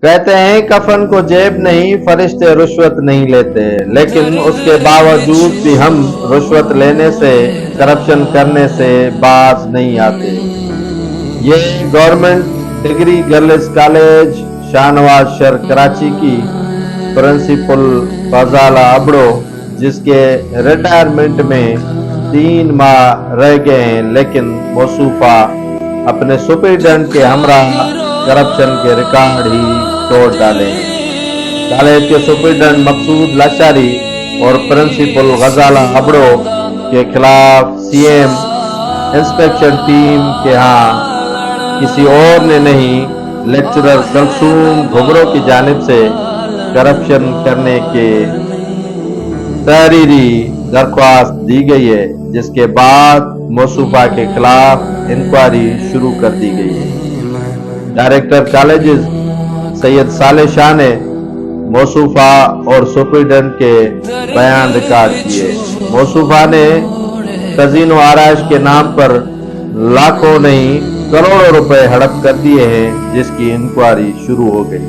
کہتے ہیں کفن کو جیب نہیں، فرشتے رشوت نہیں لیتے، لیکن اس کے باوجود بھی ہم رشوت لینے سے، کرپشن کرنے سے باز نہیں آتے۔ یہ government degree girls college Shahnawaz شہر کراچی کی پرنسپل غزالہ ابڑو، جس کے ریٹائرمنٹ میں 3 ماہ رہ گئے ہیں، لیکن موصوفہ اپنے سپرنٹینڈنٹ کے ہمراہ کرپشن کے ریکارڈ ہی توڑ ڈالے ہیں۔ کالج کے سپرنٹینڈنٹ مقصود لاشاری اور پرنسپل غزالہ ابڑو کے خلاف سی ایم انسپیکشن ٹیم کے ہاں کسی اور نے نہیں، لیکچرر کلثوم گھگروں کی جانب سے کرپشن کرنے کے تحریری درخواست دی گئی ہے، جس کے بعد موصوفہ کے خلاف انکوائری شروع کر دی گئی ہے۔ ڈائریکٹر کالجز سید صالح شاہ نے موصوفہ اور سپرنٹینڈنٹ کے بیان ریکارڈ کیے۔ موصوفہ نے تزئین و آرائش کے نام پر لاکھوں نہیں کروڑوں روپے ہڑپ کر دیے ہیں، جس کی انکوائری شروع ہو گئی۔